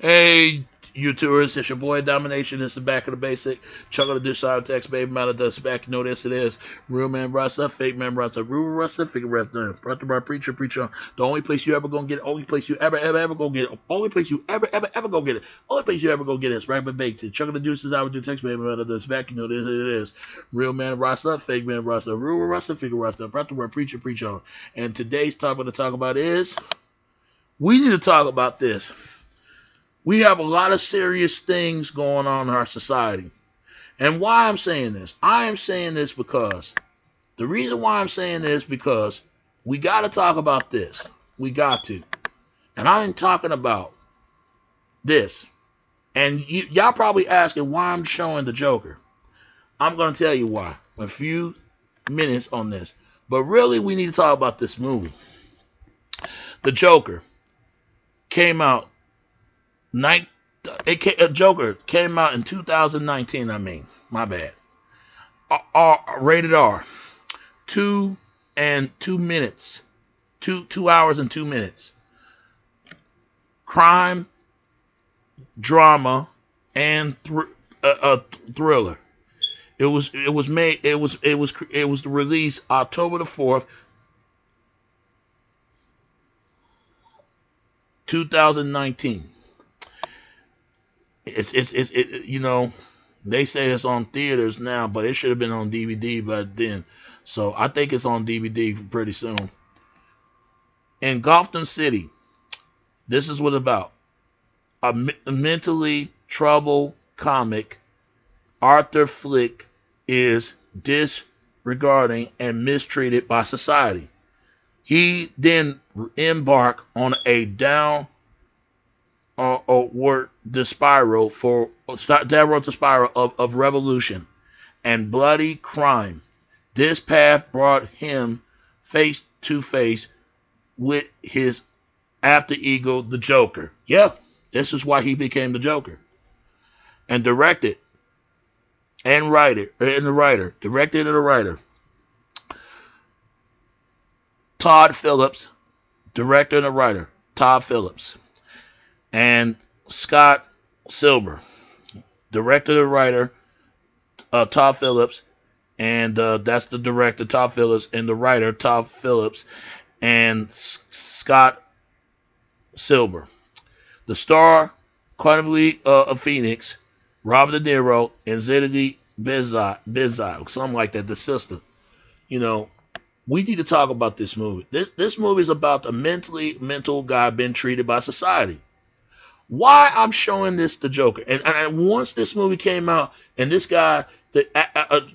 Hey, YouTubers, it's your boy Domination. It's the back of the basic. Chuck of the dish side text, baby, man of the back. You know this it is. Real man Rasta, fake man Rasta, real Rasta, fake Rasta. Brought to by preacher. The only place you ever gonna get it, only place you ever gonna get it, only place you ever gonna get it, only place you ever gonna get it is right by basic. Chuck of the juices, I would do text, baby, man of the back. You know this it is. Real man Rasta, fake man Rasta, real Rasta, fake Rasta. Brought to by preacher. And today's topic to talk about is we need to talk about this. We have a lot of serious things going on in our society. And why I'm saying this? I am saying this because the reason why I'm saying this because we got to talk about this. We got to. And I ain't talking about this. And y'all probably asking why I'm showing the Joker. I'm going to tell you why in a few minutes on this. But really, we need to talk about this movie. The Joker came out Joker came out in 2019. I mean, my bad. Rated R. 2 and 2 minutes. 2 hours and 2 minutes. Crime, drama, and thriller. It was released October the 4th, 2019. They say it's on theaters now, but it should have been on DVD by then. So I think it's on DVD pretty soon. In Gotham City, this is what it's about. A mentally troubled comic, Arthur Flick, is disregarded and mistreated by society. He then embarked on a downward the spiral of revolution and bloody crime. This path brought him face to face with his after ego, the Joker. Yeah, this is why he became the Joker. And directed and writer, directed and the writer, Todd Phillips, director and the writer, Todd Phillips, and Scott Silver, director and writer, Todd Phillips, and that's the director, Todd Phillips, and the writer, Todd Phillips, and Scott Silver. The star, Carnival of Phoenix, Robert De Niro, and Zeddy Benzai, something like that, the sister. You know, we need to talk about this movie. This movie is about a mental guy being treated by society. Why I'm showing this the Joker, and once this movie came out, and this guy,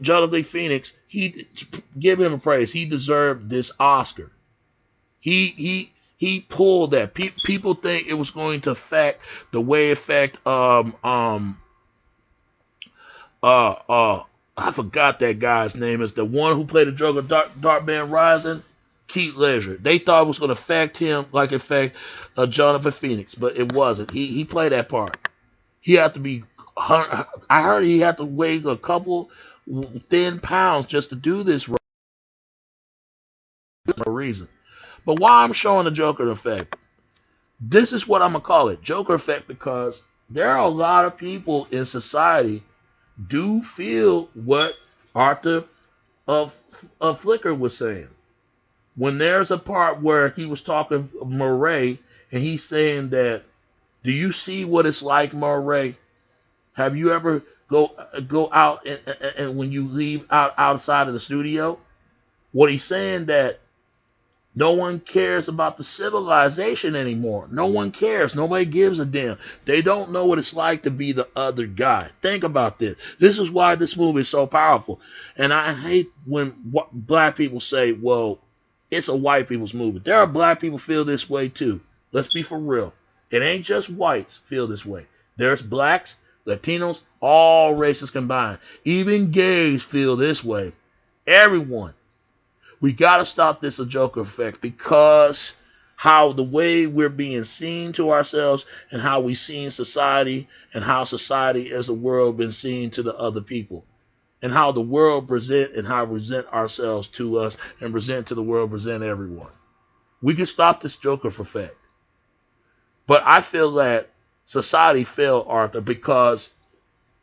Jonathan Phoenix, he give him a praise. He deserved this Oscar. He pulled that. People think it was going to affect the way it affect I forgot that guy's name. Is the one who played the Joker, Dark Man Rising, Keith Ledger. They thought it was going to affect him like it affect Jonathan Phoenix, but it wasn't. He played that part. He had to be. I heard he had to weigh a couple thin pounds just to do this for no reason. But why I'm showing the Joker effect? This is what I'm gonna call it, Joker effect, because there are a lot of people in society do feel what Arthur of Flicker was saying. When there's a part where he was talking Murray, and he's saying that, do you see what it's like, Murray? Have you ever go out and when you leave outside of the studio? What he's saying that no one cares about the civilization anymore. No one cares. Nobody gives a damn. They don't know what it's like to be the other guy. Think about this. This is why this movie is so powerful. And I hate when black people say, well, it's a white people's movie. There are black people feel this way too. Let's be for real. It ain't just whites feel this way. There's blacks, Latinos, all races combined. Even gays feel this way. Everyone. We got to stop this a Joker effect, because how the way we're being seen to ourselves and how we see in society, and how society as a world been seen to the other people, and how the world present and how we present ourselves to us and present to the world, present everyone. We can stop this Joker effect. But I feel that Society failed Arthur because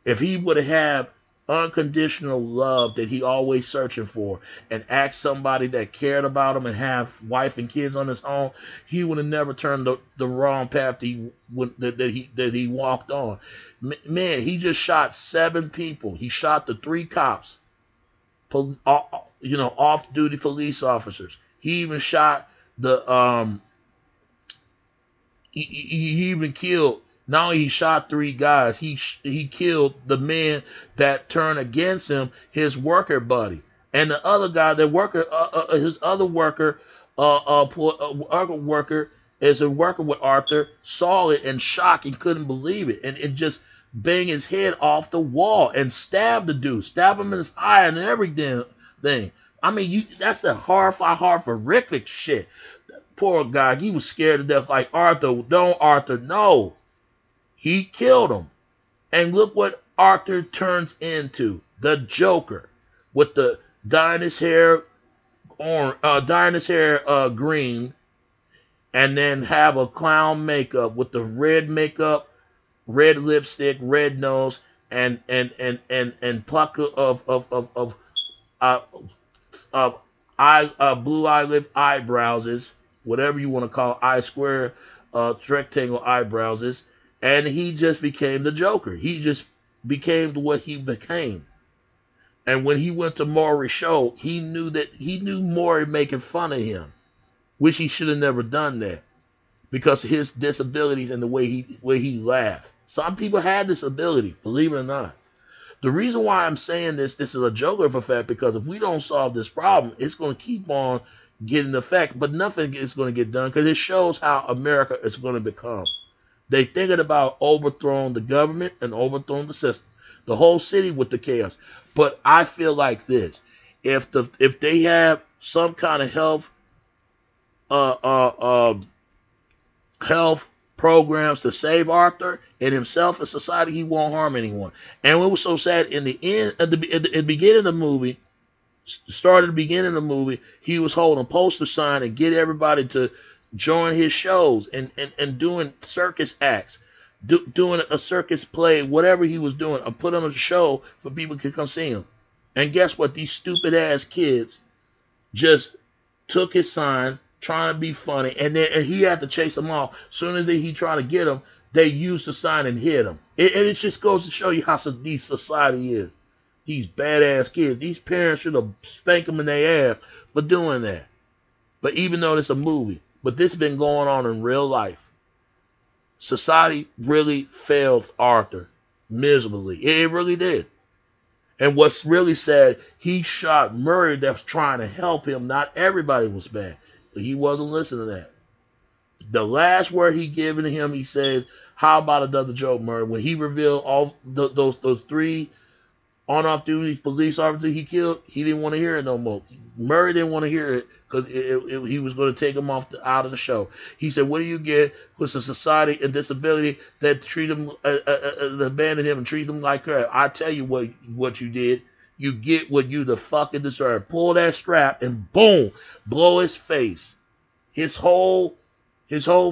if he would have had unconditional love that he always searching for and asked somebody that cared about him and have wife and kids on his own, he would have never turned the wrong path that he walked on. Man, he just shot 7 people. He shot the 3 cops, off-duty police officers. He even shot the he even killed. Not only he shot 3 guys, he killed the man that turned against him, his worker buddy, and the other guy, his other worker, other worker is a worker with Arthur, saw it in shock and couldn't believe it, and it just banged his head off the wall and stabbed the dude, stabbed him in his eye and everything. I mean, that's a horrific shit. Poor guy, he was scared to death. Like, Arthur, don't, Arthur, no. He killed him. And look what Arthur turns into. The Joker. With the dyeing his hair green, and then have a clown makeup with the red makeup, red lipstick, red nose, and pluck of blue eyelid eyebrows, whatever you want to call eye square, rectangle eyebrows, and he just became the Joker. He just became what he became. And when he went to Maury's show, he knew Maury making fun of him, which he should have never done that because of his disabilities and the way he laughed. Some people had this ability, believe it or not. The reason why I'm saying this is a Joker effect, because if we don't solve this problem, it's going to keep on getting effect, but nothing is going to get done because it shows how America is going to become. They thinking about overthrowing the government and overthrowing the system, the whole city with the chaos. But I feel like this: if they have some kind of health programs to save Arthur and himself and society, he won't harm anyone. And it was so sad in the end, at the beginning of the movie. Started at the beginning of the movie, he was holding a poster sign and get everybody to join his shows and doing circus acts, doing a circus play, whatever he was doing, or put on a show for people to come see him. And guess what? These stupid ass kids just took his sign, trying to be funny, and he had to chase them off. As soon as he tried to get them, they used the sign and hit him. And it just goes to show you how these society is. These badass kids. These parents should have spanked them in their ass for doing that. But even though it's a movie, but this has been going on in real life. Society really failed Arthur miserably. It really did. And what's really sad, he shot Murray that was trying to help him. Not everybody was bad. But he wasn't listening to that. The last word he given to him, he said, "How about another joke, Murray?" When he revealed all those 3 on-off duty police officers he killed, he didn't want to hear it no more. Murray didn't want to hear it because he was going to take him out of the show. He said, "What do you get with a society and disability that treat him, abandon him and treat him like crap? I tell you what you did. You get what you the fucking deserve. Pull that strap and boom, blow his face. His whole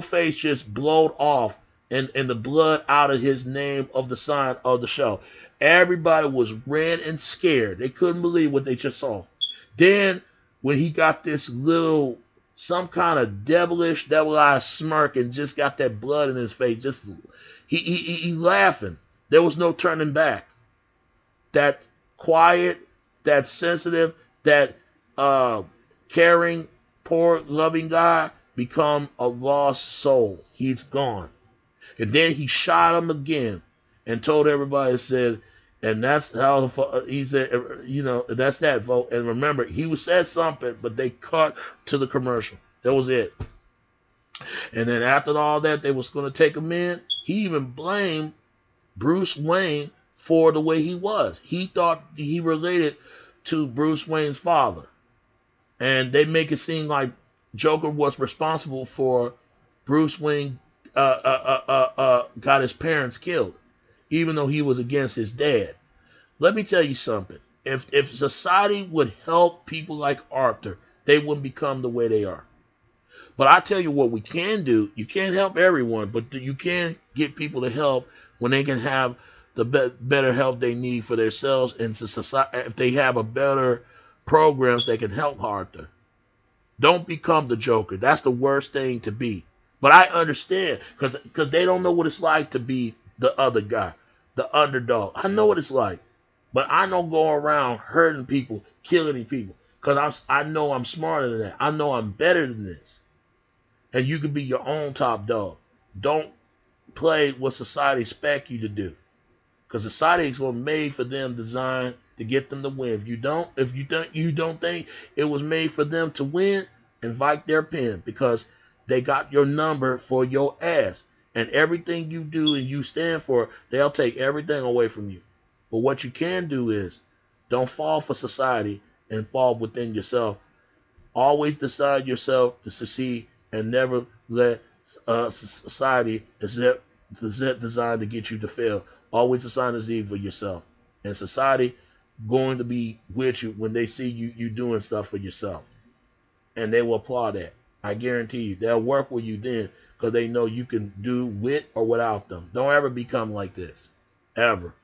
face just blowed off, and the blood out of his name of the sign of the show. Everybody was red and scared. They couldn't believe what they just saw. Then when he got this little, some kind of devil-eyed smirk and just got that blood in his face, just he laughing. There was no turning back. That quiet, that sensitive, that caring, poor, loving guy become a lost soul. He's gone. And then he shot him again and told everybody, said, and that's how he said, that's that vote. And remember, he said something, but they cut to the commercial. That was it. And then after all that, they was going to take him in. He even blamed Bruce Wayne for the way he was. He thought he related to Bruce Wayne's father. And they make it seem like Joker was responsible for Bruce Wayne got his parents killed, even though he was against his dad. Let me tell you something. If society would help people like Arthur, they wouldn't become the way they are. But I tell you what we can do. You can't help everyone, but you can get people to help when they can have the better help they need for themselves and to society. If they have a better programs, they can help harder. Don't become the Joker. That's the worst thing to be. But I understand because they don't know what it's like to be the other guy, the underdog. I know what it's like, but I don't go around hurting people, killing people because I know I'm smarter than that. I know I'm better than this. And you can be your own top dog. Don't play what society expect you to do. Because society is made for them, designed to get them to win. If you don't think it was made for them to win, invite their pen because they got your number for your ass. And everything you do and you stand for, they'll take everything away from you. But what you can do is don't fall for society and fall within yourself. Always decide yourself to succeed and never let society is designed to get you to fail. Always assign a Z for yourself. And society going to be with you when they see you doing stuff for yourself. And they will applaud that. I guarantee you. They'll work with you then because they know you can do with or without them. Don't ever become like this. Ever.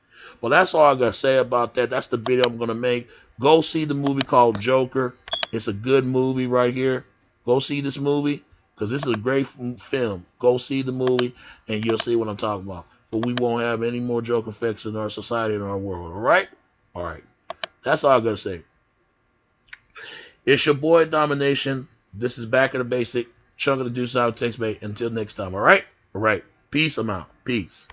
Well, that's all I got to say about that. That's the video I'm going to make. Go see the movie called Joker. It's a good movie right here. Go see this movie because this is a great film. Go see the movie and you'll see what I'm talking about. But we won't have any more Joker effects in our society and our world. All right? All right. That's all I got to say. It's your boy Domination. This is Back of the Basic. Chunk of the Deuce out. Takes me. Until next time. All right? All right. Peace. I'm out. Peace.